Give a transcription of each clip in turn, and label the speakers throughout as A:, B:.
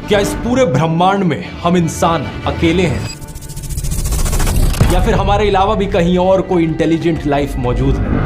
A: क्या इस पूरे ब्रह्मांड में हम इंसान अकेले हैं या फिर हमारे अलावा भी कहीं और कोई इंटेलिजेंट लाइफ मौजूद है?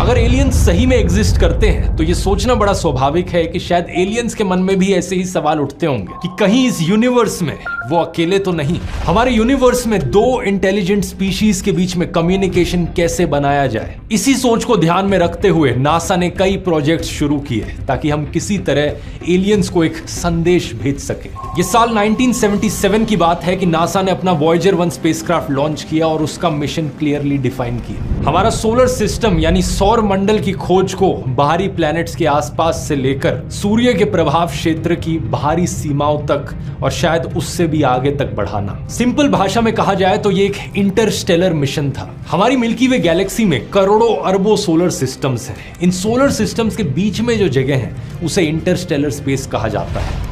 A: अगर एलियंस सही में एग्जिस्ट करते हैं तो ये सोचना बड़ा स्वाभाविक है कि शायद एलियंस के मन में भी ऐसे ही सवाल उठते होंगे कि कहीं इस यूनिवर्स में वो अकेले तो नहीं। हमारे यूनिवर्स में दो इंटेलिजेंट स्पीशीज के बीच में कम्युनिकेशन कैसे बनाया जाए, इसी सोच को ध्यान में रखते हुए नासा ने कई प्रोजेक्ट्स शुरू किए ताकि हम किसी तरह एलियंस को एक संदेश भेज सके। ये साल 1977 की बात है कि नासा ने अपना वॉयेजर 1 स्पेसक्राफ्ट लॉन्च किया और उसका मिशन क्लियरली डिफाइन किया। हमारा सोलर सिस्टम यानी सौर मंडल की खोज को बाहरी प्लैनेट्स के आसपास से लेकर सूर्य के प्रभाव क्षेत्र की बाहरी सीमाओं तक और शायद उससे भी आगे तक बढ़ाना। सिंपल भाषा में कहा जाए तो ये एक इंटरस्टेलर मिशन था। हमारी मिल्की वे गैलेक्सी में करोड़ों अरबों सोलर सिस्टम्स हैं। इन सोलर सिस्टम्स के बीच में जो जगह है उसे इंटरस्टेलर स्पेस कहा जाता है।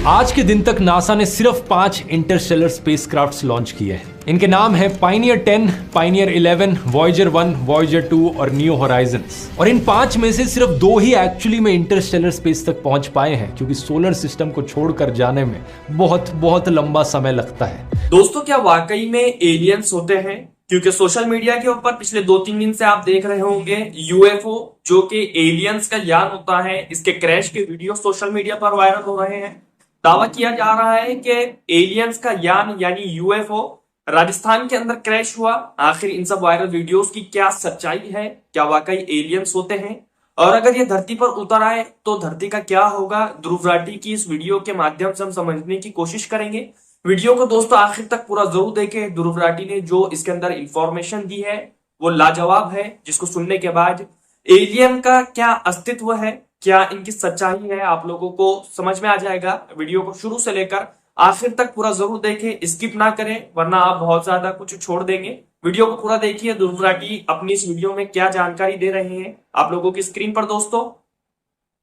A: आज के दिन तक नासा ने सिर्फ 5 इंटरस्टेलर स्पेसक्राफ्ट्स लॉन्च किए हैं। इनके नाम है पायनियर 10, पायनियर 11, वॉयेजर 1, वॉयेजर 2 और न्यू होराइजन्स। और इन 5 में से सिर्फ 2 ही एक्चुअली में इंटरस्टेलर स्पेस तक पहुंच पाए हैं, क्योंकि सोलर सिस्टम को छोड़कर जाने में बहुत लंबा समय लगता है।
B: दोस्तों, क्या वाकई में एलियंस होते हैं? क्योंकि सोशल मीडिया के ऊपर पिछले 2-3 दिन से आप देख रहे होंगे यूएफओ जो कि एलियंस का यान होता है, इसके क्रैश के वीडियो सोशल मीडिया पर वायरल हो रहे हैं। दावा किया जा रहा है कि एलियंस का यान यानी यूएफओ राजस्थान के अंदर क्रैश हुआ। आखिर इन सब वायरल वीडियोस की क्या सच्चाई है? क्या वाकई एलियंस होते हैं? और अगर ये धरती पर उतर आए तो धरती का क्या होगा? ध्रुव राठी की इस वीडियो के माध्यम से हम समझने की कोशिश करेंगे। वीडियो को दोस्तों आखिर तक पूरा जरूर देखें। ध्रुव राठी ने जो इसके अंदर इंफॉर्मेशन दी है वो लाजवाब है, जिसको सुनने के बाद एलियन का क्या अस्तित्व है, क्या इनकी सच्चाई है, आप लोगों को समझ में आ जाएगा। वीडियो को शुरू से लेकर आखिर तक पूरा जरूर देखें, स्किप ना करें, वरना आप बहुत ज्यादा कुछ छोड़ देंगे। वीडियो को पूरा देखिए। ध्रुव राठी अपनी इस वीडियो में क्या जानकारी दे रहे हैं आप लोगों की स्क्रीन पर दोस्तों।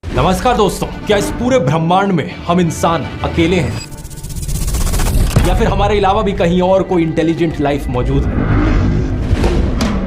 A: नमस्कार दोस्तों, क्या इस पूरे ब्रह्मांड में हम इंसान अकेले हैं या फिर हमारे अलावा भी कहीं और कोई इंटेलिजेंट लाइफ मौजूद है?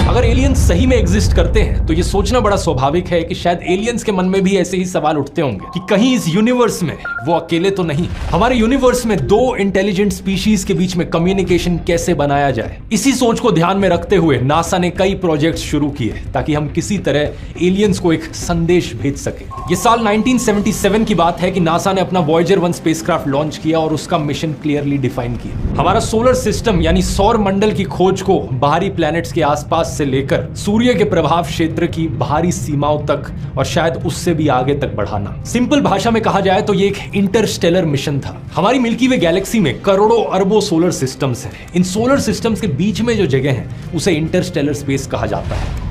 A: अगर एलियंस सही में एग्जिस्ट करते हैं तो ये सोचना बड़ा स्वाभाविक है कि शायद एलियंस के मन में भी ऐसे ही सवाल उठते होंगे कि कहीं इस यूनिवर्स में वो अकेले तो नहीं। हमारे यूनिवर्स में दो इंटेलिजेंट स्पीशीज के बीच में कम्युनिकेशन कैसे बनाया जाए, इसी सोच को ध्यान में रखते हुए नासा ने कई प्रोजेक्ट्स शुरू किए ताकि हम किसी तरह एलियंस को एक संदेश भेज सके। ये साल 1977 की बात है कि नासा ने अपना वॉयेजर 1 स्पेसक्राफ्ट लॉन्च किया और उसका मिशन क्लियरली डिफाइन किया। हमारा सोलर सिस्टम यानी सौर मंडल की खोज को बाहरी प्लैनेट्स के आसपास से लेकर सूर्य के प्रभाव क्षेत्र की बाहरी सीमाओं तक और शायद उससे भी आगे तक बढ़ाना। सिंपल भाषा में कहा जाए तो ये एक इंटरस्टेलर मिशन था। हमारी मिल्की वे गैलेक्सी में करोड़ों अरबों सोलर सिस्टम्स हैं। इन सोलर सिस्टम्स के बीच में जो जगह है उसे इंटरस्टेलर स्पेस कहा जाता है।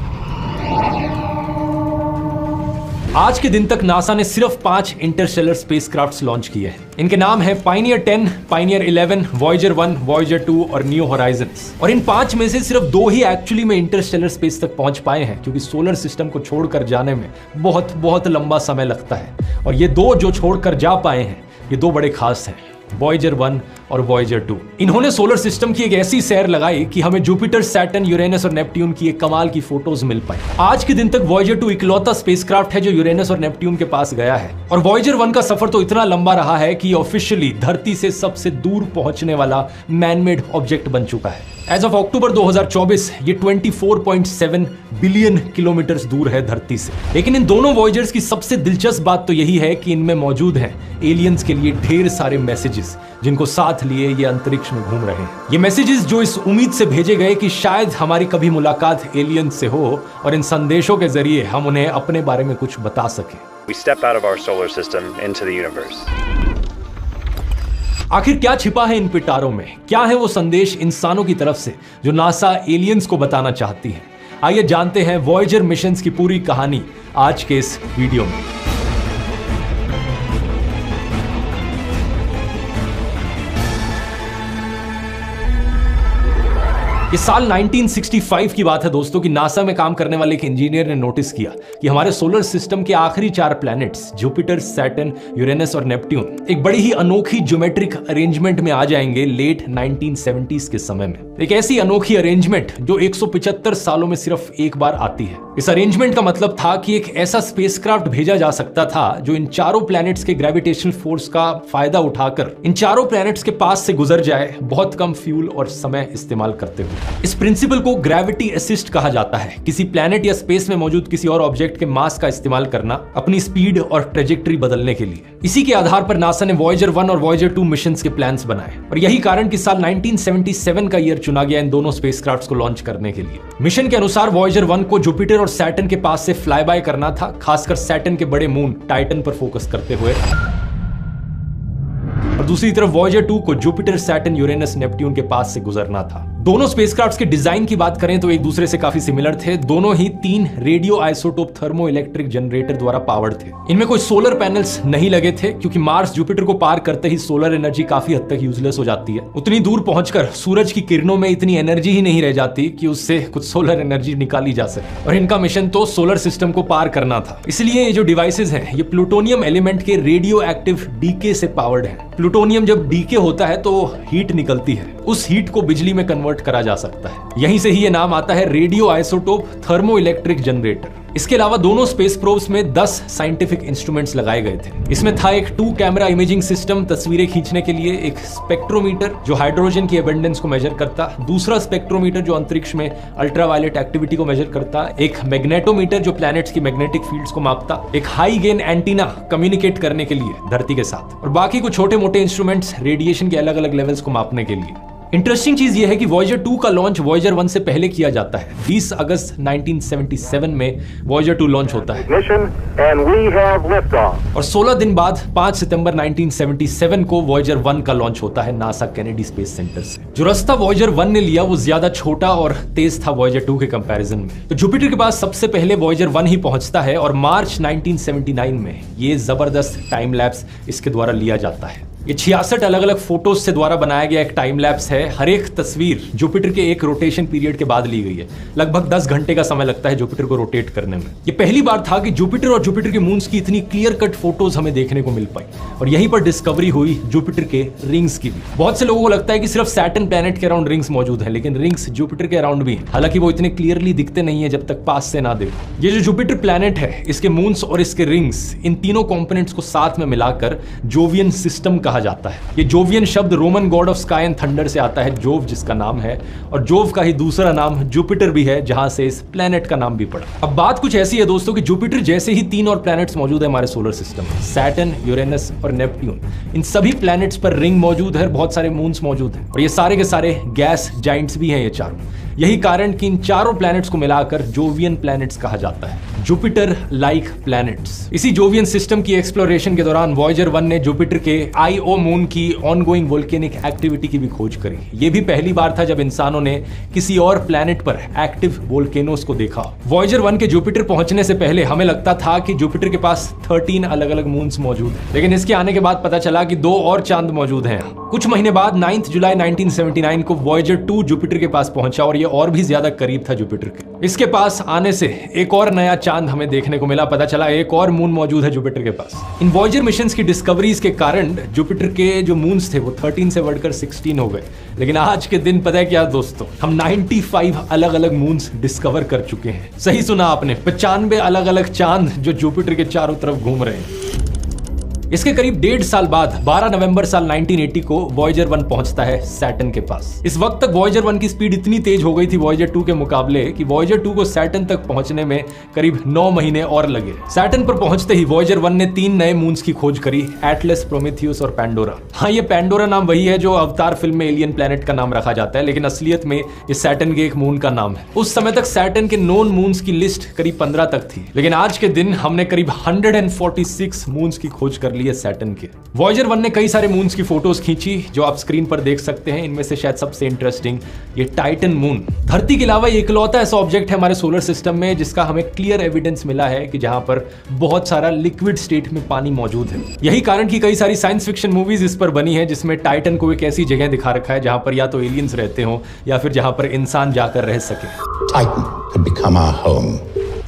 A: आज के दिन तक नासा ने सिर्फ 5 इंटरस्टेलर स्पेसक्राफ्ट्स लॉन्च किए हैं। इनके नाम है पायनियर 10, पायनियर 11, वॉयेजर 1, वॉयेजर 2 और न्यू होराइजन्स। और इन 5 में से सिर्फ 2 ही एक्चुअली में इंटरस्टेलर स्पेस तक पहुंच पाए हैं, क्योंकि सोलर सिस्टम को छोड़कर जाने में बहुत लंबा समय लगता है। और ये 2 जो छोड़कर जा पाए हैं ये 2 बड़े खास हैं, वॉयेजर 1 और वॉयेजर 2। इन्होंने सोलर सिस्टम की एक ऐसी सैर लगाई कि हमें जुपिटर, सैटर्न, यूरेनस और नेपट्यून की एक कमाल की फोटोज मिल पाई। आज के दिन तक वॉयेजर 2 इकलौता स्पेसक्राफ्ट है जो यूरेनस और नेपट्यून के पास गया है। और वॉयेजर 1 का सफर तो इतना लंबा रहा है कि ऑफिशियली धरती से सबसे दूर पहुंचने वाला मैनमेड ऑब्जेक्ट बन चुका है। एज ऑफ अक्टूबर 2024 ये 24.7 बिलियन किलोमीटर दूर है धरती से। लेकिन इन दोनों वॉयेजर्स की सबसे दिलचस्प बात तो यही है कि इनमें मौजूद हैं एलियंस के लिए ढेर सारे मैसेजेस, जिनको साथ लिए ये अंतरिक्ष में घूम रहे हैं। ये मैसेजेस जो इस उम्मीद से भेजे गए कि शायद हमारी कभी मुलाकात एलियंस से हो और इन संदेशों के जरिए हम उन्हें अपने बारे में कुछ बता सकें।
C: We step out of our solar system into the universe.
A: आखिर क्या छिपा है इन पिटारों में? क्या है वो संदेश इंसानों की तरफ से जो नासा एलियंस को बताना चाहती है? आइए जानते हैं वॉयेजर मिशंस की पूरी कहानी आज के इस वीडियो में। ये साल 1965 की बात है दोस्तों कि नासा में काम करने वाले एक इंजीनियर ने नोटिस किया कि हमारे सोलर सिस्टम के आखिरी 4 प्लैनेट्स जुपिटर, सैटर्न, यूरेनस और नेपट्यून एक बड़ी ही अनोखी ज्योमेट्रिक अरेंजमेंट में आ जाएंगे लेट 1970s के समय में। एक ऐसी अनोखी अरेंजमेंट जो 175 सालों में सिर्फ एक बार आती है। इस अरेंजमेंट का मतलब था कि एक ऐसा स्पेसक्राफ्ट भेजा जा सकता था जो इन चारों प्लैनेट्स के ग्रेविटेशनल फोर्स का फायदा उठाकर इन चारों प्लैनेट्स के पास से गुजर जाए, बहुत कम फ्यूल और समय इस्तेमाल करते हुए। इस प्रिंसिपल को ग्रेविटी असिस्ट कहा जाता है। किसी प्लैनेट या स्पेस में मौजूद किसी और ऑब्जेक्ट के मास का इस्तेमाल करना अपनी स्पीड और ट्रेजेक्टरी बदलने के लिए। इसी के आधार पर नासा ने वॉयेजर 1 और वॉयेजर 2 मिशंस के प्लान्स बनाए और यही कारण कि साल 1977 का ईयर चुना गया इन दोनों स्पेसक्राफ्ट्स को लॉन्च करने के लिए। मिशन के अनुसार वॉयेजर 1 को जुपिटर और सैटर्न के पास से फ्लाई बाय करना था, खासकर सैटर्न के बड़े मून टाइटन पर फोकस करते हुए, और दूसरी तरफ वॉयेजर 2 को जुपिटर, सैटर्न, यूरेनस, नेपट्यून के पास से गुजरना था। दोनों स्पेसक्राफ्ट्स के डिजाइन की बात करें तो एक दूसरे से काफी सिमिलर थे। दोनों ही 3 radio isotope thermo electric generator द्वारा पावर्ड थे। इनमें कोई सोलर पैनल्स नहीं लगे थे क्योंकि मार्स जुपिटर को पार करते ही सोलर एनर्जी काफी हद तक यूजलेस हो जाती है। उतनी दूर पहुंचकर सूरज की किरणों में इतनी एनर्जी ही नहीं रह जाती कि उससे कुछ सोलर एनर्जी निकाली जा सके, और इनका मिशन तो सोलर सिस्टम को पार करना था। इसलिए ये जो डिवाइसेज हैं ये प्लूटोनियम एलिमेंट के रेडियो एक्टिव डीके से पावर्ड है। प्लूटोनियम जब डीके होता है तो हीट निकलती है, उस हीट को बिजली में कन्वर्ट करा जा सकता है। यहीं से ही ये नाम आता है radio isotope thermo electric generator. इसके अलावा दोनों स्पेस प्रोब्स में 10 साइंटिफिक इंस्ट्रूमेंट्स लगाए गए थे। इसमें था एक 2 कैमरा इमेजिंग सिस्टम तस्वीरें खींचने के लिए, एक स्पेक्ट्रोमीटर जो हाइड्रोजन की एबंडेंस को मेजर करता, दूसरा स्पेक्ट्रोमीटर जो अंतरिक्ष में अल्ट्रावायलेट एक्टिविटी को मेजर करता, एक मैग्नेटोमीटर जो प्लैनेट्स की मैग्नेटिक फील्ड्स को मापता, एक हाई गेन एंटीना कम्युनिकेट करने के लिए धरती के साथ, और बाकी कुछ छोटे मोटे इंस्ट्रूमेंट्स रेडिएशन के अलग अलग लेवल्स को मापने के लिए। इंटरेस्टिंग चीज यह है कि वॉयेजर 2 का लॉन्च वॉयेजर 1 से पहले किया जाता है। 20 अगस्त 1977 में वॉयेजर 2 लॉन्च होता है और 16 दिन बाद 5 सितंबर 1977 को वॉयेजर 1 का लॉन्च होता है नासा केनेडी स्पेस सेंटर से। जो रास्ता वॉयेजर 1 ने लिया वो ज्यादा छोटा और तेज था वॉयेजर 2 के कंपैरिजन में। तो जुपिटर के पास सबसे पहले वॉयेजर 1 ही पहुंचता है और मार्च 1979 में ये जबरदस्त टाइम लैप्स इसके द्वारा लिया जाता है। ये 66 अलग अलग फोटोज से द्वारा बनाया गया एक टाइम लैप्स है। हर एक तस्वीर जुपिटर के एक रोटेशन पीरियड के बाद ली गई है। लगभग 10 घंटे का समय लगता है जुपिटर को रोटेट करने में। ये पहली बार था कि जुपिटर और जुपिटर के मून्स की इतनी क्लियर कट फोटोज हमें देखने को मिल पाई, और यहीं पर डिस्कवरी हुई जुपिटर के रिंग्स की भी। बहुत से लोगों को लगता है कि सिर्फ सैटर्न प्लैनेट के अराउंड रिंग्स मौजूद है, लेकिन रिंग्स जुपिटर के अराउंड भी है। हालांकि वो इतने क्लियरली दिखते नहीं है जब तक पास से ना देखो। ये जो जुपिटर प्लैनेट है, इसके मून्स और इसके रिंग्स, इन तीनों कंपोनेंट्स को साथ में मिलाकर जोवियन सिस्टम कहा जाता है। ये जोवियन शब्द Roman God of sky and thunder से आता है, जोव जिसका नाम है, और जोव का ही दूसरा नाम जुपिटर भी है, जहां से इस प्लेनेट का नाम भी पड़ा। अब बात कुछ ऐसी है दोस्तों कि जुपिटर जैसे ही 3 और प्लैनेट्स मौजूद है हमारे सोलर सिस्टम में, सैटर्न, यूरेनस और नेपट्यून, इन सभी प्लैनेट्स पर रिंग मौजूद है, बहुत सारे मून्स मौजूद हैं, और ये सारे के सारे गैस जाइंट्स भी हैं ये चारों। यही कारण कि इन चारों प्लैनेट्स को मिलाकर जोवियन प्लैनेट्स कहा जाता है, जुपिटर लाइक प्लैनेट्स। इसी जोवियन सिस्टम की एक्सप्लोरेशन के दौरान वॉयेजर 1 ने जुपिटर के आईओ मून की ऑनगोइंग वोल्केनिक एक्टिविटी की भी खोज करी। ये भी पहली बार था जब इंसानों ने किसी और प्लैनेट पर एक्टिव वोल्केनोस को देखा। वॉयेजर 1 के जुपिटर पहुंचने से पहले हमें लगता था कि जुपिटर के पास 13 अलग अलग मून्स मौजूद हैं, लेकिन इसके आने के बाद पता चला कि 2 और चांद मौजूद हैं। कुछ महीने बाद 9 जुलाई 1979 को वॉयेजर 2 जुपिटर के पास पहुंचा और ये और भी ज्यादा करीब था जुपिटर के। इसके पास आने से एक और नया चांद हमें देखने को मिला, पता चला एक और मून मौजूद है जुपिटर के पास। इन वॉयेजर मिशंस की डिस्कवरीज के कारण जुपिटर के जो मून्स थे वो 13 से बढ़कर 16 हो गए। लेकिन आज के दिन पता है क्या दोस्तों, हम 95 अलग अलग मून्स डिस्कवर कर चुके हैं। सही सुना आपने, 95 अलग अलग चांद जो जुपिटर के चारों तरफ घूम रहे हैं। इसके करीब 1.5 साल बाद 12 नवंबर साल 1980 को वॉयेजर 1 पहुंचता है सैटर्न के पास। इस वक्त तक वॉयेजर 1 की स्पीड इतनी तेज हो गई थी वॉयेजर 2 के मुकाबले कि वॉयेजर 2 को सैटर्न तक पहुंचने में करीब 9 महीने और लगे। सैटर्न पर पहुंचते ही वॉयेजर 1 ने 3 नए मून्स की खोज करी, एटलस, प्रोमेथियस और पैंडोरा। हाँ, ये पैंडोरा नाम वही है जो अवतार फिल्म में एलियन प्लैनेट का नाम रखा जाता है, लेकिन असलियत में ये सैटर्न के एक मून का नाम है। उस समय तक सैटर्न के नोन मून्स की लिस्ट करीब 15 तक थी, लेकिन आज के दिन हमने करीब 146 मून्स की खोज कर लिए सैटर्न के। वॉयेजर 1 ने कई सारे मून्स की फोटोज खींची जो आप स्क्रीन पर देख सकते हैं। इनमें से शायद सबसे इंटरेस्टिंग ये टाइटन मून। धरती के अलावा ये इकलौता ऐसा ऑब्जेक्ट है हमारे सोलर सिस्टम में जिसका हमें क्लियर एविडेंस मिला है कि जहां पर बहुत सारा लिक्विड स्टेट में पानी मौजूद है। यही कारण कि कई सारी साइंस फिक्शन मूवीज इस पर बनी है जिसमें टाइटन को एक ऐसी जगह दिखा रखा है जहां पर या तो एलियंस रहते हो या फिर जहां पर इंसान जाकर रह सके।
D: Titan could become our home.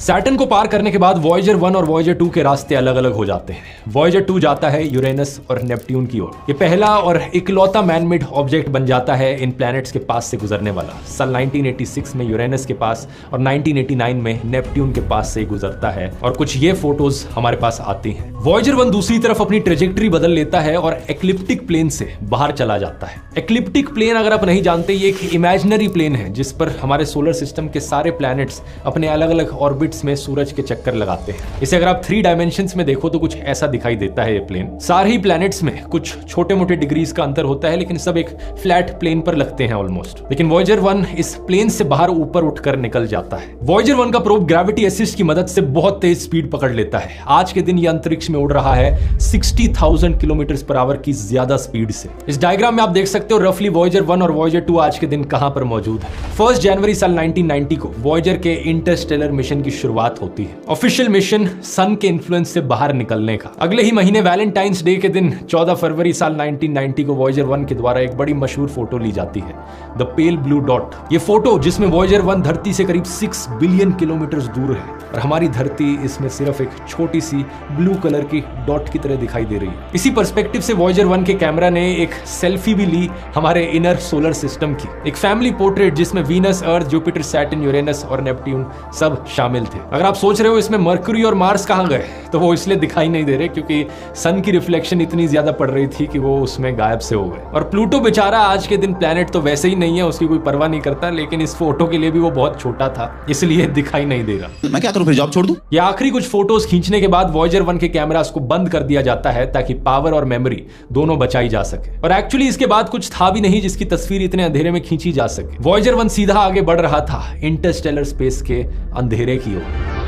A: Saturn को पार करने के बाद वॉयेजर 1 और वॉयेजर 2 के रास्ते अलग अलग हो जाते हैं। वॉयेजर 2 जाता है यूरेनस और नेपट्यून की ओर। ये पहला और इकलौता मैनमेड ऑब्जेक्ट बन जाता है इन प्लैनेट्स के पास से गुजरने वाला। साल 1986 में यूरेनस के पास और 1989 में नेपट्यून के पास से गुजरता है और कुछ ये फोटोज हमारे पास आती हैं। वॉयेजर 1 दूसरी तरफ अपनी ट्रेजेक्टरी बदल लेता है और एक्लिप्टिक प्लेन से बाहर चला जाता है। एक्लिप्टिक प्लेन अगर आप नहीं जानते, ये एक इमेजिनरी प्लेन है जिस पर हमारे सोलर सिस्टम के सारे प्लैनेट्स अपने अलग अलग ऑर्बिट में सूरज के चक्कर लगाते हैं। इसे अगर आप 3 डायमेंशंस में देखो तो कुछ ऐसा दिखाई देता है ये प्लेन। सारे ही प्लैनेट्स में कुछ छोटे मोटे डिग्रीज का अंतर होता है लेकिन सब एक फ्लैट प्लेन पर लगते हैं ऑलमोस्ट। लेकिन वॉयेजर 1 इस प्लेन से बाहर ऊपर उठकर निकल जाता है। वॉयेजर 1 का प्रोब ग्रेविटी असिस्ट की मदद से बहुत तेज स्पीड पकड़ लेता है। आज के दिन ये अंतरिक्ष में उड़ रहा है 60,000 किलोमीटर पर आवर की ज्यादा स्पीड से। इस डायग्राम में आप देख सकते हो रफली वॉयेजर 1 और वॉयेजर 2 आज के दिन कहां पर मौजूद है। 1 जनवरी साल 1990 को वॉयेजर के इंटरस्टेलर मिशन की शुरुआत होती है। ऑफिशियल मिशन सन के इन्फ्लुएंस से बाहर निकलने का। अगले ही महीने वैलेंटाइंस डे के दिन 14 फरवरी साल 1990 को वॉयेजर 1 के द्वारा एक बड़ी मशहूर फोटो ली जाती है, द पेल ब्लू डॉट। ये फोटो जिसमें वॉयेजर 1 धरती से करीब 6 बिलियन किलोमीटर दूर है और हमारी धरती इसमें सिर्फ एक छोटी सी ब्लू कलर की डॉट की तरह दिखाई दे रही है। इसी पर्सपेक्टिव से वॉयेजर 1 के कैमरा ने एक सेल्फी भी ली हमारे इनर सोलर सिस्टम की, एक फैमिली पोर्ट्रेट जिसमें वीनस, अर्थ, जुपिटर, सैटर्न, यूरेनस और नेपट्यून सब शामिल थे। अगर आप सोच रहे हो इसमें मरकरी और मार्स कहां गए, तो वो इसलिए दिखाई नहीं दे रहे क्योंकि सन की रिफ्लेक्शन इतनी ज्यादा पड़ रही थी कि वो उसमें गायब से हो गए। और प्लूटो बेचारा आज के दिन प्लेनेट तो वैसे ही नहीं है, उसकी कोई परवाह नहीं करता, लेकिन इस फोटो के लिए भी वो बहुत छोटा था इसलिए दिखाई नहीं दे रहा।
D: मैं क्या करूं, फिर जॉब छोड़ दूं?
A: ये आखिरी कुछ फोटोज खींचने के बाद वॉयेजर 1 के कैमरास को बंद कर दिया जाता है ताकि पावर और मेमोरी दोनों बचाई जा सके। और एक्चुअली इसके बाद कुछ था भी नहीं जिसकी तस्वीर इतने अंधेरे में खींची जा सके। वॉयेजर 1 सीधा आगे बढ़ रहा था इंटरस्टेलर स्पेस के अंधेरे की ओर।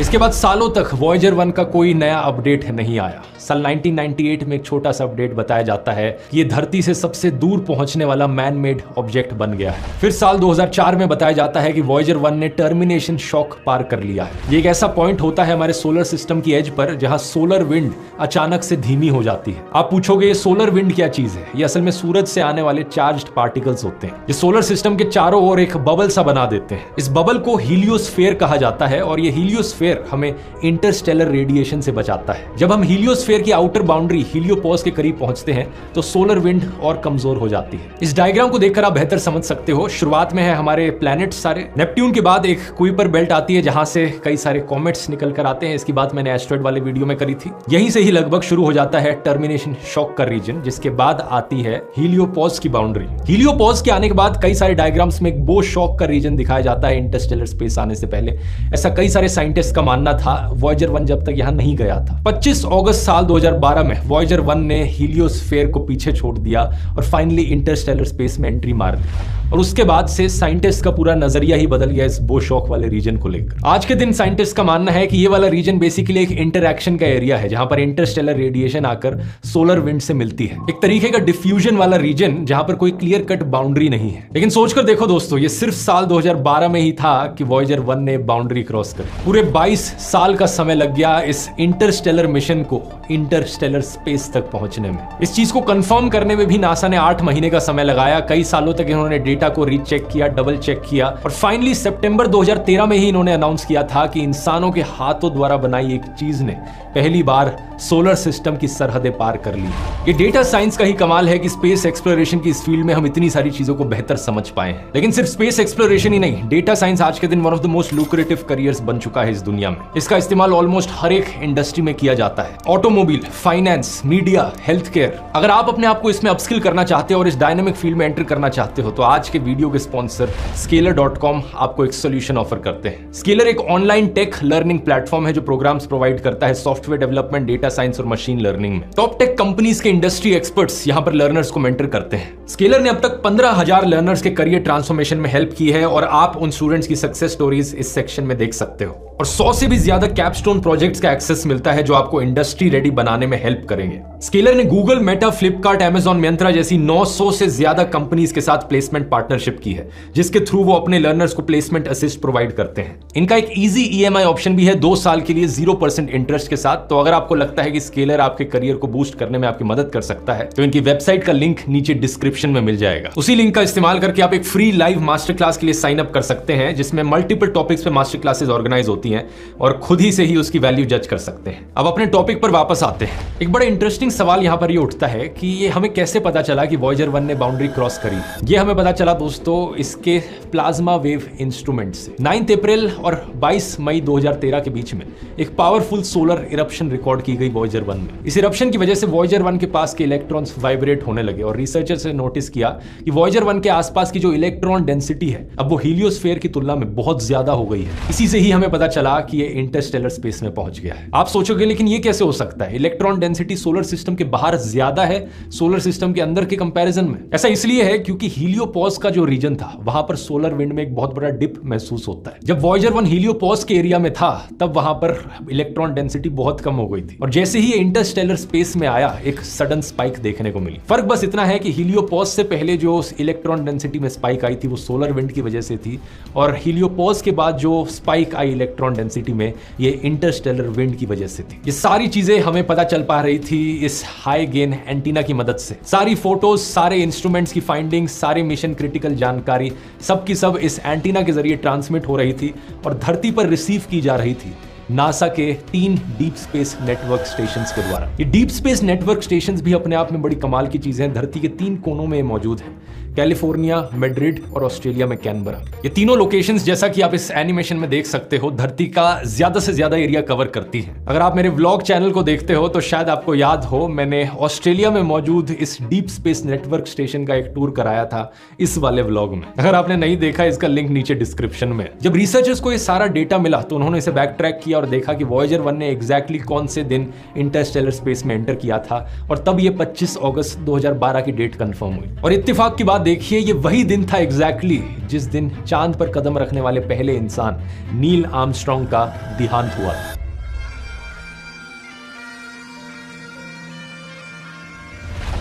A: इसके बाद सालों तक वॉयेजर 1 का कोई नया अपडेट नहीं आया। साल 1998 में एक छोटा सा अपडेट बताया जाता है कि ये धरती से सबसे दूर पहुंचने वाला मैन मेड ऑब्जेक्ट बन गया है। फिर साल 2004 में बताया जाता है कि वॉयेजर 1 ने टर्मिनेशन शॉक पार कर लिया है। ये एक ऐसा पॉइंट होता है हमारे सोलर सिस्टम की एज पर जहां सोलर विंड अचानक से धीमी हो जाती है। आप पूछोगे ये सोलर विंड क्या चीज है? ये असल में सूरज से आने वाले चार्ज्ड पार्टिकल्स होते हैं ये सोलर सिस्टम के चारों ओर एक बबल सा बना देते हैं। इस बबल को हीलियोस्फेयर कहा जाता है और ये हीलियोस्फेयर हमें इंटरस्टेलर रेडिएशन से बचाता है। जब हम हीलियोस्फेयर की आउटर बाउंड्री हीलियोपोज के करीब पहुंचते हैं तो सोलर विंड और कमजोर हो जाती है। इस डायग्राम को देखकर आप बेहतर समझ सकते हो। शुरुआत में है हमारे प्लैनेट सारे। नेपट्यून के बाद एक कुइपर बेल्ट आती है जहां से कई सारे कॉमेट्स निकल कर आते हैं। इसकी बात मैंने एस्ट्रॉइड वाले वीडियो में करी थी। यहीं से ही लगभग शुरू हो जाता है टर्मिनेशन शॉक का रीजन, जिसके बाद आती है हीलियोपोज की बाउंड्री। हीलियोपोज के आने के बाद कई सारे डायग्राम्स में एक बो शॉक का रीजन दिखाया जाता है इंटरस्टेलर स्पेस आने से पहले। ऐसा कई सारे साइंटिस्ट का मानना था वॉयेजर 1 जब तक यहां नहीं गया था। 25 अगस्त साल 2012 में वॉयेजर 1 ने हीलियोस्फेयर को पीछे छोड़ दिया और फाइनली इंटरस्टेलर स्पेस में एंट्री मार दी। और उसके बाद से साइंटिस्ट का पूरा नजरिया ही बदल गया इस बो शॉक वाले रीजन को लेकर। आज के दिन साइंटिस्ट का मानना है कि ये वाला रीजन बेसिकली एक इंटरैक्शन का एरिया है जहां पर इंटरस्टेलर रेडिएशन आकर सोलर विंड से मिलती है। एक तरीके का डिफ्यूजन वाला रीजन जहां पर कोई क्लियर कट बाउंड्री नहीं है। लेकिन सोचकर देखो दोस्तों, ये सिर्फ साल 2012 में ही था कि वॉयेजर 1 ने बाउंड्री क्रॉस कर पूरे 22 साल का समय लग गया इस इंटरस्टेलर मिशन को इंटरस्टेलर स्पेस तक पहुंचने में। इस चीज को कंफर्म करने में भी नासा ने 8 महीने का समय लगाया। कई सालों तक इन्होंने डेटा को रीचेक किया, डबल चेक किया और फाइनली सितंबर 2013 में ही इन्होंने अनाउंस किया था कि इंसानों के हाथों द्वारा बनाई एक चीज ने पहली बार सोलर सिस्टम की सरहदें पार कर ली। ये डेटा साइंस का ही कमाल है कि स्पेस एक्सप्लोरेशन की इस फील्ड में हम इतनी सारी चीजों को बेहतर समझ पाए हैं। लेकिन सिर्फ स्पेस एक्सप्लोरेशन ही नहीं, डेटा साइंस आज के दिन one of the most lucrative careers बन चुका है इस दुनिया में। इसका इस्तेमाल ऑलमोस्ट हर एक इंडस्ट्री में किया जाता है। Automobile, finance, media, health care. अगर आप अपने आप को इसमें अपस्किल करना चाहते हो और इस डायनामिक फील्ड में एंटर करना चाहते हो तो आज के वीडियो के स्पॉन्सर Scalar.com आपको एक सोल्यूशन ऑफर करते हैं। Scalar एक ऑनलाइन टेक लर्निंग प्लेटफॉर्म है जो प्रोग्राम्स प्रोवाइड करता है सॉफ्टवेयर डेवलपमेंट, डेटा साइंस और मशीन लर्निंग में। टॉप टेक कंपनीज के इंडस्ट्री एक्सपर्ट्स यहां पर लर्नर्स को मेंटर करते हैं। Scalar ने अब तक 15,000 लर्नर्स के करियर ट्रांसफॉर्मेशन में हेल्प की है और आप उन स्टूडेंट्स की सक्सेस स्टोरीज इस सेक्शन में देख सकते हो। और 100 100 से भी ज्यादा कैपस्टोन प्रोजेक्ट्स का एक्सेस मिलता है जो आपको इंडस्ट्री रेडी बनाने में हेल्प करेंगे। स्केलर ने Google, Meta, Flipkart, Amazon, Myntra जैसी 900 से ज्यादा कंपनीज के साथ प्लेसमेंट पार्टनरशिप की है, जिसके थ्रू वो अपने लर्नर्स को प्लेसमेंट असिस्ट प्रोवाइड करते हैं। इनका एक इजी EMI ऑप्शन भी है 2 साल के लिए 0% इंटरेस्ट के साथ। तो अगर आपको लगता है कि स्केलर आपके करियर को बूस्ट करने में आपकी मदद कर सकता है तो इनकी वेबसाइट का लिंक नीचे डिस्क्रिप्शन में मिल जाएगा। उसी लिंक का इस्तेमाल करके आप एक फ्री लाइव मास्टर क्लास के लिए साइन अप कर सकते हैं, जिसमें मल्टीपल टॉपिक्स पे मास्टर क्लासेस ऑर्गेनाइज होती हैं और खुद ही से ही उसकी वैल्यू जज कर सकते हैं। अब अपने टॉपिक पर वापस आते हैं। एक बड़ा इंटरेस्टिंग सवाल यहां पर ये उठता है कि ये हमें कैसे पता चला कि वॉयेजर 1 ने बाउंड्री क्रॉस करी। ये हमें पता चला दोस्तों इसके प्लाज्मा वेव इंस्ट्रूमेंट से। 9 अप्रैल और 22 मई 2013 के बीच में एक पावरफुल सोलर इरप्शन रिकॉर्ड की गई वॉयेजर 1 में। इस इरप्शन की वजह से वॉयेजर 1 के पास के इलेक्ट्रॉन्स वाइब्रेट होने लगे और रिसर्चर्स ने नोटिस किया कि वॉयेजर 1 के आसपास की जो इलेक्ट्रॉन डेंसिटी है अब वो हीलियोस्फीयर की तुलना में बहुत ज्यादा हो गई है। इसी से ही हमें पता चला कि ये इंटरस्टेलर स्पेस में पहुंच गया है। आप सोचोगे लेकिन ये कैसे हो सकता है? इलेक्ट्रॉन डेंसिटी सोलर सिस्टम के बाहर ज्यादा है सोलर सिस्टम के अंदर के कंपैरिजन में। ऐसा इसलिए है क्योंकि हीलियोपॉज का जो रीजन था वहां पर सोलर विंड में एक बहुत बड़ा डिप महसूस होता है। जब वॉयेजर 1 हीलियोपॉज के एरिया में था तब वहां पर इलेक्ट्रॉन डेंसिटी बहुत कम हो गई थी और जैसे ही इंटरस्टेलर स्पेस में आया एक सडन स्पाइक देखने को मिली। फर्क बस इतना है कि हीलियोपॉज से पहले जो इलेक्ट्रॉन डेंसिटी में स्पाइक आई थी वो सोलर विंड की वजह से थी और हीलियोपॉज के बाद जो स्पाइक आई इलेक्ट्रॉन डेंसिटी में ये इंटरस्टेलर विंड की वजह से थी। ये सारी चीजें हमें पता चल पा रही थी इस हाई गेन एंटीना की मदद से। सारी फोटोज, सारे इंस्ट्रूमेंट्स की फाइंडिंग्स, सारे मिशन क्रिटिकल जानकारी सब की सब इस एंटीना के जरिए ट्रांसमिट हो रही थी और धरती पर रिसीव की जा रही थी नासा के 3 डीप स्पेस नेटवर्क स्टेशंस के द्वारा। ये डीप स्पेस नेटवर्क स्टेशंस भी अपने आप में बड़ी कमाल की चीजें हैं। धरती के 3 कोनों में मौजूद है, कैलिफोर्निया, मैड्रिड और ऑस्ट्रेलिया में कैनबरा। ये तीनों लोकेशंस जैसा कि आप इस एनिमेशन में देख सकते हो धरती का ज्यादा से ज्यादा एरिया कवर करती है। अगर आप मेरे व्लॉग चैनल को देखते हो तो शायद आपको याद हो मैंने ऑस्ट्रेलिया में मौजूद इस डीप स्पेस नेटवर्क स्टेशन का एक टूर कराया था इस वाले व्लॉग में। अगर आपने नहीं देखा इसका लिंक नीचे डिस्क्रिप्शन में। जब रिसर्चर्स को ये सारा डेटा मिला तो उन्होंने इसे बैक ट्रैक किया और देखा कि वॉयेजर 1 ने एग्जैक्टली कौन से दिन इंटरस्टेलर स्पेस में एंटर किया था और तब ये 25 अगस्त 2012 की डेट कंफर्म हुई। और इत्तेफाक की बात देखिए ये वही दिन था एग्जैक्टली जिस दिन चांद पर कदम रखने वाले पहले इंसान नील आर्मस्ट्रांग का देहांत हुआ था।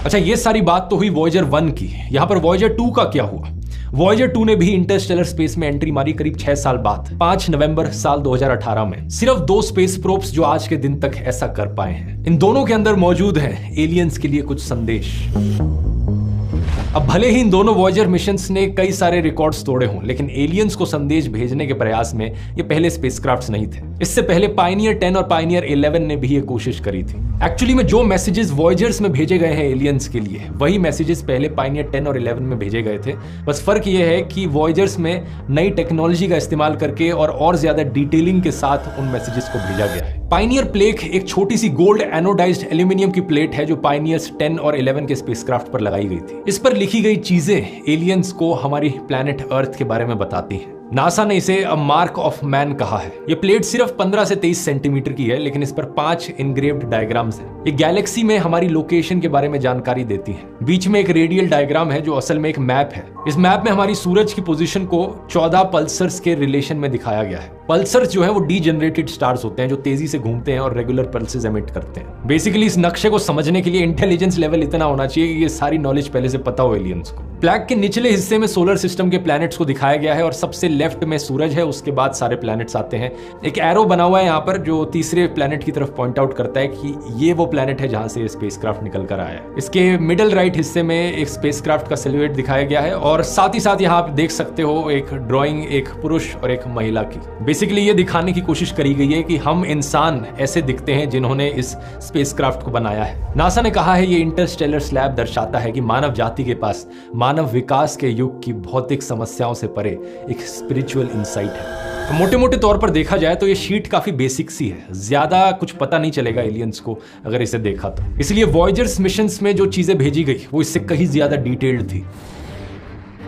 A: अच्छा, ये सारी बात तो हुई वॉयेजर 1 की। यहां पर वॉयेजर 2 का क्या हुआ? वॉयेजर 2 ने भी इंटरस्टेलर स्पेस में एंट्री मारी करीब 6 साल बाद 5 नवंबर साल 2018 में। सिर्फ 2 स्पेस प्रोब्स जो आज के दिन तक ऐसा कर पाए हैं। इन दोनों के अंदर मौजूद है एलियंस के लिए कुछ संदेश। अब भले ही इन दोनों वॉयेजर मिशंस ने कई सारे रिकॉर्ड्स तोड़े हों, लेकिन एलियंस को संदेश भेजने के प्रयास में ये पहले स्पेसक्राफ्ट्स नहीं थे। इससे पहले पायनियर 10 और पायनियर 11 ने भी ये कोशिश करी थी। एक्चुअली में जो मैसेजेस वॉयेजर्स में भेजे गए हैं एलियंस के लिए वही मैसेजेस पहले पायनियर 10 और 11 में भेजे गए थे। बस फर्क ये है कि वॉयेजर्स में नई टेक्नोलॉजी का इस्तेमाल करके और ज्यादा डिटेलिंग के साथ उन मैसेजेस को भेजा गया है। पायनियर प्लेट एक छोटी सी गोल्ड एनोडाइज्ड एल्यूमिनियम की प्लेट है जो पायनियर्स 10 और 11 के स्पेसक्राफ्ट पर लगाई गई थी। इस पर लिखी गई चीजें एलियंस को हमारी प्लैनेट अर्थ के बारे में बताती हैं। नासा ने इसे अ मार्क ऑफ मैन कहा है। ये प्लेट सिर्फ 15 से 23 सेंटीमीटर की है, लेकिन इस पर 5 इनग्रेव्ड डायग्राम्स हैं। ये गैलेक्सी में हमारी लोकेशन के बारे में जानकारी देती है। बीच में एक रेडियल डायग्राम है जो असल में एक मैप है। इस मैप में हमारी सूरज की पोजीशन को 14 पल्सर्स के रिलेशन में दिखाया गया है। पल्सर्स जो है वो डीजनरेटेड स्टार्स होते हैं जो तेजी से घूमते हैं और रेगुलर पल्सेस एमिट करते हैं। बेसिकली इस नक्शे को समझने के लिए इंटेलिजेंस लेवल इतना होना चाहिए कि ये सारी नॉलेज पहले से पता हो एलियंस को। प्लैग के निचले हिस्से में सोलर सिस्टम के प्लैनेट्स को दिखाया गया है और सबसे लेफ्ट में सूरज है, उसके बाद सारे प्लैनेट्स आते हैं। एक एरो बना हुआ है यहाँ पर जो तीसरे प्लैनेट की तरफ पॉइंट आउट करता है कि ये वो प्लैनेट है जहां से स्पेसक्राफ्ट निकल कर आया है। इसके मिडिल राइट हिस्से में एक स्पेसक्राफ्ट का सिलुएट दिखाया गया है और साथ ही साथ यहाँ आप देख सकते हो एक ड्राइंग एक पुरुष और एक महिला की। बेसिकली ये दिखाने की कोशिश करी गई है कि हम इंसान ऐसे दिखते हैं जिन्होंने इस स्पेसक्राफ्ट को बनाया है। नासा ने कहा है ये इंटरस्टेलर स्लैब दर्शाता है कि मानव जाति के पास मानव विकास के युग की भौतिक समस्याओं से परे एक स्पिरिचुअल इंसाइट है। तो मोटे मोटे तौर पर देखा जाए तो ये शीट काफी बेसिक सी है, ज्यादा कुछ पता नहीं चलेगा एलियंस को अगर इसे देखा तो। इसलिए वॉयेजर्स मिशंस में जो चीजें भेजी गई वो इससे कहीं ज्यादा डिटेल्ड थी।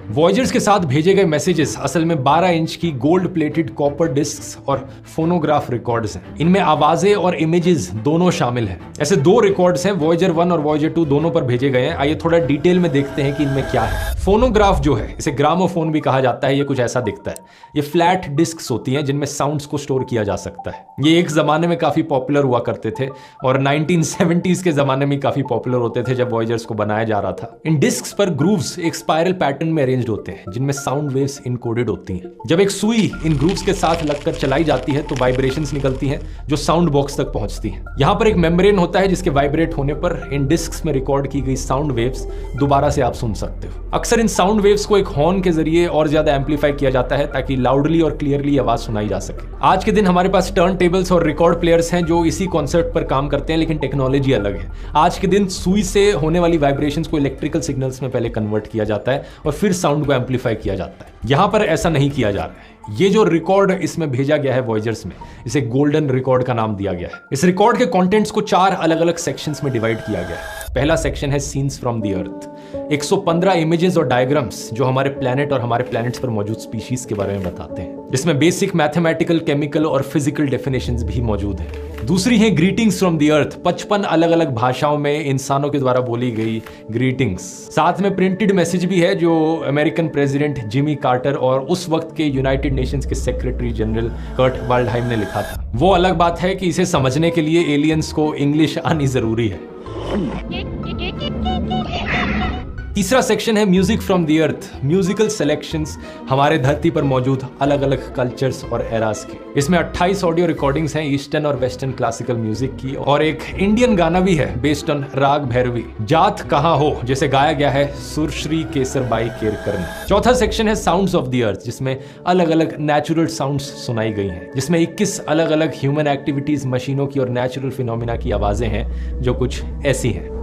A: वॉयजर्स के साथ भेजे गए मैसेजेस असल में 12 इंच की गोल्ड प्लेटेड कॉपर डिस्क्स और फोनोग्राफ रिकॉर्ड्स हैं। इनमें आवाजें और इमेजेस दोनों शामिल हैं। ऐसे 2 रिकॉर्ड्स हैं, वॉयजर 1 और वॉयजर 2 दोनों पर भेजे गए हैं। आइए थोड़ा डिटेल में देखते हैं कि इनमें क्या है। फोनोग्राफ जो है, इसे ग्रामोफोन भी कहा जाता है, ये कुछ ऐसा दिखता है। ये फ्लैट डिस्क्स होती हैं जिनमें साउंड्स को स्टोर किया जा सकता है। ये एक जमाने में काफी पॉपुलर हुआ करते थे और 1970s के जमाने में काफी पॉपुलर होते थे जब वॉयजर्स को बनाया जा रहा था। इन डिस्क्स पर ग्रूव्स एक स्पाइरल पैटर्न में अरेंज्ड होते हैं जिनमें साउंड वेव्स इनकोडेड होती हैं। जब एक सुई इन ग्रूव्स के साथ लगकर चलाई जाती है तो वाइब्रेशंस निकलती हैं जो साउंड बॉक्स तक पहुंचती हैं। यहां पर एक मेम्ब्रेन होता है जिसके वाइब्रेट होने पर इन डिस्क्स में रिकॉर्ड की गई साउंड वेव्स दोबारा से आप सुन सकते हो। अक्सर इन साउंड वेव्स को एक हॉर्न के जरिए और ज्यादा एम्पलीफाई किया जाता है ताकि लाउडली और क्लियरली आवाज सुनाई जा सके। आज के दिन हमारे पास टर्न टेबल्स और रिकॉर्ड प्लेयर्स हैं जो इसी कॉन्सेप्ट पर काम करते हैं, लेकिन टेक्नोलॉजी अलग है। आज के दिन सुई से होने वाली वाइब्रेशंस को इलेक्ट्रिकल सिग्नल्स में पहले कन्वर्ट किया जाता है और फिर साउंड को एम्पलीफाई किया जाता है। यहां पर ऐसा नहीं किया जा रहा है। ये जो रिकॉर्ड इसमें भेजा गया है वॉयजर्स में, इसे गोल्डन रिकॉर्ड का नाम दिया गया है। इस रिकॉर्ड के कंटेंट्स को 4 अलग अलग सेक्शंस में डिवाइड किया गया है। पहला सेक्शन है scenes from the earth, 115 images और डायग्राम्स जो हमारे प्लैनेट और हमारे प्लैनेट्स पर मौजूद स्पीशीज के बारे में बताते हैं, जिसमें बेसिक मैथमेटिकल, केमिकल और फिजिकल डेफिनेशंस भी मौजूद हैं। दूसरी है ग्रीटिंग्स फ्रॉम द अर्थ, 55 अलग अलग भाषाओं में इंसानों के द्वारा बोली गई ग्रीटिंग्स। साथ में प्रिंटेड मैसेज भी है जो अमेरिकन प्रेसिडेंट जिमी कार्टर और उस वक्त के यूनाइटेड नेशंस के सेक्रेटरी जनरल कर्ट वाल्डहाइम ने लिखा था। वो अलग बात है कि इसे समझने के लिए एलियंस को इंग्लिश आनी जरूरी है। तीसरा सेक्शन है music from the earth, musical selections हमारे धरती पर मौजूद अलग अलग कल्चर्स और एरास की। इसमें 28 ऑडियो रिकॉर्डिंग्स हैं ईस्टर्न और वेस्टर्न क्लासिकल म्यूजिक की, और एक इंडियन गाना भी है बेस्ड ऑन राग भैरवी, जात कहाँ हो, जिसे गाया गया है सुरश्री केसरबाई केरकर ने। चौथा सेक्शन है साउंड्स ऑफ द अर्थ, जिसमें अलग अलग नेचुरल साउंड्स सुनाई गई हैं, जिसमें 21 अलग अलग ह्यूमन एक्टिविटीज, मशीनों की और नेचुरल फिनोमिना की आवाजें हैं जो कुछ ऐसी हैं।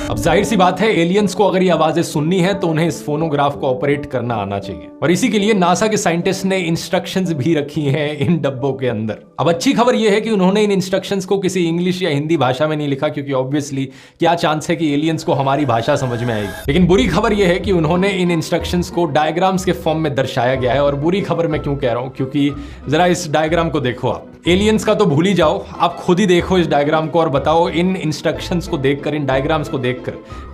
A: अब जाहिर सी बात है, एलियंस को अगर ये आवाजें सुननी है तो उन्हें इस फोनोग्राफ को ऑपरेट करना आना चाहिए, और इसी के लिए नासा के साइंटिस्ट ने इंस्ट्रक्शंस भी रखी हैं इन डब्बों के अंदर। अब अच्छी खबर यह है कि उन्होंने इन इंस्ट्रक्शंस को किसी इंग्लिश या हिंदी भाषा में नहीं लिखा, क्योंकि ऑब्वियसली क्या चांस है कि एलियंस को हमारी भाषा समझ में आएगी। लेकिन बुरी खबर यह है कि उन्होंने इन इंस्ट्रक्शंस को डायग्राम्स के फॉर्म में दर्शाया गया है। और बुरी खबर मैं क्यों कह रहा हूं, क्योंकि जरा इस डायग्राम को देखो आप। एलियंस का तो भूल ही जाओ, आप खुद ही देखो इस डायग्राम को और बताओ इन इंस्ट्रक्शंस को देखकर, इन डायग्राम्स को देखकर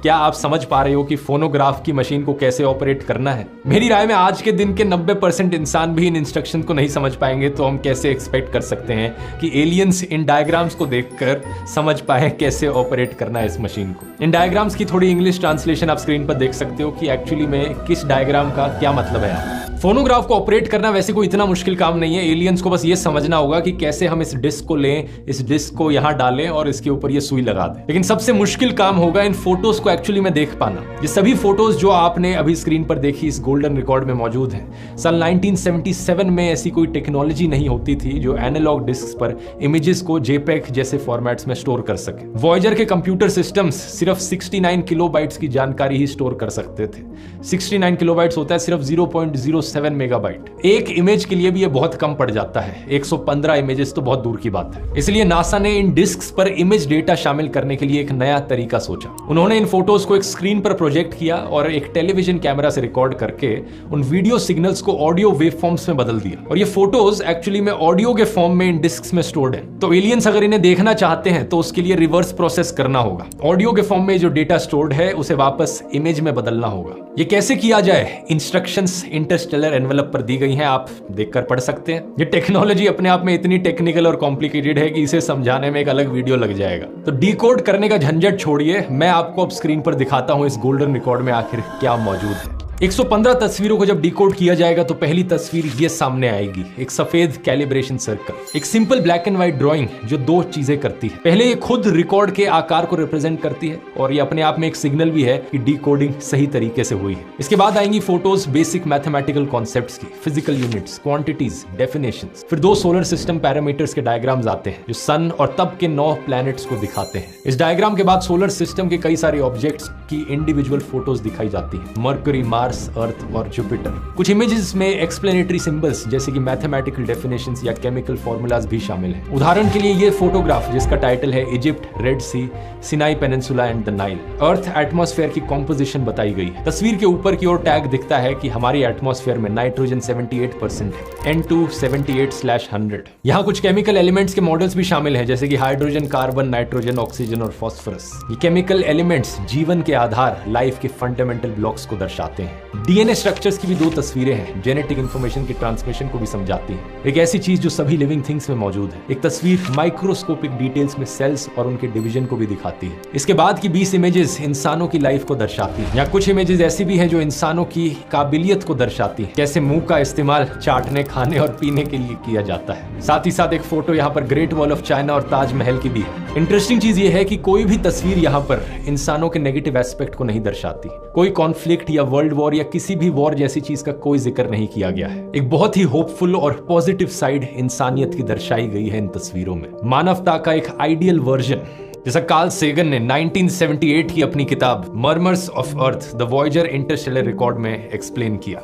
A: क्या आप समझ पा रहे हो कि फोनोग्राफ की मशीन को कैसे ऑपरेट करना है। मेरी राय में आज के दिन के 90% इंसान भी इन इंस्ट्रक्शन को नहीं समझ पाएंगे, तो हम कैसे एक्सपेक्ट कर सकते हैं कि एलियंस इन डायग्राम्स को देखकर समझ पाए कैसे ऑपरेट करना है इस मशीन को। इन डायग्राम्स की थोड़ी इंग्लिश ट्रांसलेशन आप स्क्रीन पर देख सकते हो कि एक्चुअली में किस डायग्राम का क्या मतलब है। फोनोग्राफ को ऑपरेट करना वैसे कोई इतना मुश्किल काम नहीं है। एलियंस को बस ये समझना होगा कि कैसे हम इस डिस्क को लें, इस डिस्क को यहां डालें और इसके ऊपर ये सुई लगा दें। लेकिन सबसे मुश्किल काम होगा इन फोटोज को एक्चुअली में देख पाना। ये सभी फोटोज जो आपने अभी स्क्रीन पर देखी इस गोल्डन रिकॉर्ड में मौजूद हैं। सन 1977 में ऐसी कोई टेक्नोलॉजी नहीं होती थी जो एनालॉग डिस्क पर इमेजेस को JPEG जैसे फॉर्मेट्स में स्टोर कर सके। वॉयजर के कंप्यूटर सिस्टम्स सिर्फ 69 किलोबाइट्स की जानकारी ही स्टोर कर सकते थे। 69 किलोबाइट्स होता है सिर्फ 0.07 मेगाबाइट। एक इमेज के लिए भी ये बहुत कम पड़ जाता है, 115 इमेजेस तो बहुत दूर की बात है। इसलिए नासा ने इन डिस्क्स पर इमेज डेटा शामिल करने के लिए एक नया तरीका सोचा। उन्होंने इन फोटोज को एक स्क्रीन पर प्रोजेक्ट किया और एक टेलीविजन कैमरा से रिकॉर्ड करके उन वीडियो सिग्नल्स को ऑडियो वेवफॉर्म्स में बदल दिया, और ये फोटोज एक्चुअली में ऑडियो के फॉर्म में इन डिस्क्स में स्टोर्ड है। तो एलियंस अगर इन्हें देखना चाहते हैं तो उसके लिए रिवर्स प्रोसेस करना होगा। ऑडियो के फॉर्म में जो डेटा स्टोर्ड है उसे वापस इमेज में बदलना होगा। ये कैसे किया जाए, इंस्ट्रक्शंस इंटरस्टेलर एनवेलप पर दी गई हैं, आप देखकर पढ़ सकते हैं। ये टेक्नोलॉजी अपने आप में इतनी टेक्निकल और कॉम्प्लिकेटेड है कि इसे समझाने में एक अलग वीडियो लग जाएगा। तो डिकोड करने का झंझट छोड़िए, मैं आपको अब स्क्रीन पर दिखाता हूं इस गोल्डन रिकॉर्ड में आखिर क्या मौजूद है। 115 तस्वीरों को जब डिकोड किया जाएगा तो पहली तस्वीर ये सामने आएगी, एक सफेद कैलिब्रेशन सर्कल, एक simple black and white drawing जो दो चीजें करती है। पहले ये खुद रिकॉर्ड के आकार को रिप्रेजेंट करती है और ये अपने आप में एक सिग्नल भी है कि डिकोडिंग सही तरीके से हुई है। इसके बाद आएंगी फोटोज बेसिक मैथमेटिकल कॉन्सेप्ट्स की, फिजिकल यूनिट्स, क्वांटिटीज, डेफिनेशंस। फिर 2 सोलर सिस्टम पैरामीटर्स के डायग्राम्स आते हैं जो सन और तब के 9 प्लैनेट्स को दिखाते हैं। इस डायग्राम के बाद सोलर सिस्टम के कई सारे ऑब्जेक्ट्स की इंडिविजुअल फोटोज दिखाई जाती है, मरकरी, मार्स, मार्स, अर्थ और जुपिटर। कुछ इमेजेस में एक्सप्लेनेटरी सिंबल्स जैसे कि मैथमेटिकल डेफिनेशंस या केमिकल फॉर्मूलाज भी शामिल हैं। उदाहरण के लिए ये फोटोग्राफ जिसका टाइटल है Egypt, Red Sea, Sinai peninsula and the Nile. Earth atmosphere की कॉम्पोजिशन बताई गई है। तस्वीर के ऊपर की ओर टैग दिखता है कि हमारी एटमॉस्फेयर में नाइट्रोजन 78% है, N2 78/100। यहाँ कुछ केमिकल एलिमेंट्स के मॉडल्स भी शामिल हैं जैसे कि हाइड्रोजन, कार्बन, नाइट्रोजन, ऑक्सीजन और फास्फोरस। ये केमिकल एलिमेंट्स जीवन के आधार, लाइफ के फंडामेंटल ब्लॉक्स को दर्शाते हैं। डीएनए स्ट्रक्चर्स की भी दो तस्वीरें हैं, जेनेटिक इंफॉर्मेशन की ट्रांसमिशन को भी समझाती हैं। एक ऐसी चीज जो सभी लिविंग थिंग्स में मौजूद है। एक तस्वीर माइक्रोस्कोपिक डिटेल्स में सेल्स और उनके डिवीजन को भी दिखाती है। इसके बाद की 20 इमेजेस इंसानों की लाइफ को दर्शाती हैं। यहाँ कुछ इमेजेस ऐसी भी हैं जो इंसानों की काबिलियत को दर्शाती हैं, कैसे मुंह का इस्तेमाल चाटने, खाने और पीने के लिए किया जाता है। साथ ही साथ एक फोटो यहाँ पर ग्रेट वॉल ऑफ चाइना और ताजमहल की भी है। इंटरेस्टिंग चीज ये है कि कोई भी तस्वीर यहाँ पर इंसानों के नेगेटिव एस्पेक्ट को नहीं दर्शाती। कोई कॉन्फ्लिक्ट या वर्ल्ड वॉर या किसी भी वॉर जैसी चीज का कोई जिक्र नहीं किया गया है। एक बहुत ही होपफुल और पॉजिटिव साइड इंसानियत की दर्शाई गई है इन तस्वीरों में। मानवता का एक आइडियल वर्जन, जैसा कार्ल सेगन ने 1978 की अपनी किताब murmurs of earth the Voyager Interstellar record में एक्सप्लेन किया।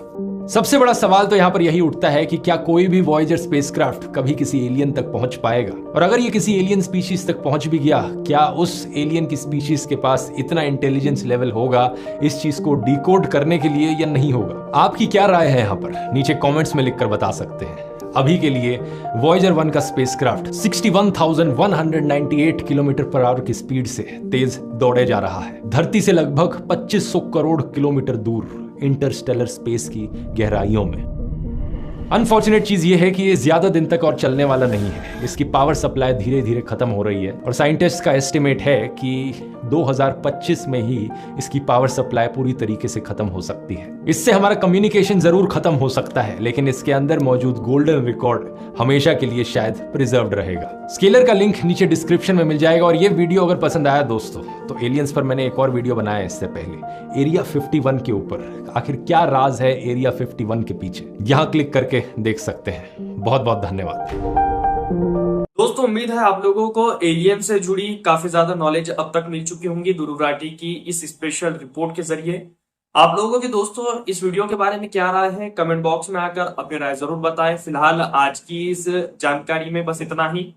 A: सबसे बड़ा सवाल तो यहाँ पर यही उठता है कि क्या कोई भी वॉयेजर स्पेसक्राफ्ट कभी किसी एलियन तक पहुंच पाएगा, और अगर ये किसी एलियन स्पीशीज तक पहुंच भी गया, क्या उस एलियन की स्पीशीज के पास इतना इंटेलिजेंस लेवल होगा इस चीज को डिकोड करने के लिए या नहीं होगा? आपकी क्या राय है यहाँ पर? नीचे कमेंट्स में लिखकर बता सकते हैं। अभी के लिए वॉयेजर 1 का स्पेसक्राफ्ट 61,198 किलोमीटर पर आवर की स्पीड से तेज दौड़े जा रहा है, धरती से लगभग 2500 करोड़ किलोमीटर दूर इंटरस्टेलर स्पेस की गहराइयों में। अनफॉर्चुनेट चीज ये है कि ये ज्यादा दिन तक और चलने वाला नहीं है। इसकी पावर सप्लाई धीरे धीरे खत्म हो रही है और साइंटिस्ट का एस्टिमेट है कि 2025 में ही इसकी पावर सप्लाई पूरी तरीके से खत्म हो सकती है। इससे हमारा कम्युनिकेशन जरूर खत्म हो सकता है, लेकिन इसके अंदर मौजूद गोल्डन रिकॉर्ड हमेशा के लिए शायद प्रिजर्व्ड रहेगा। स्केलर का लिंक नीचे डिस्क्रिप्शन में मिल जाएगा। और ये वीडियो अगर पसंद आया दोस्तों तो एलियंस पर मैंने एक और वीडियो बनाया है इससे पहले, एरिया 51 के ऊपर। आखिर क्या राज है एरिया 51 के पीछे, यहाँ क्लिक करके देख सकते हैं। बहुत बहुत धन्यवाद
B: दोस्तों। उम्मीद है आप लोगों को एलियन से जुड़ी काफी ज्यादा नॉलेज अब तक मिल चुकी होंगी ध्रुव राठी की इस स्पेशल रिपोर्ट के जरिए। आप लोगों के दोस्तों इस वीडियो के बारे में क्या राय है, कमेंट बॉक्स में आकर अपनी राय जरूर बताएं। फिलहाल आज की इस जानकारी में बस इतना ही।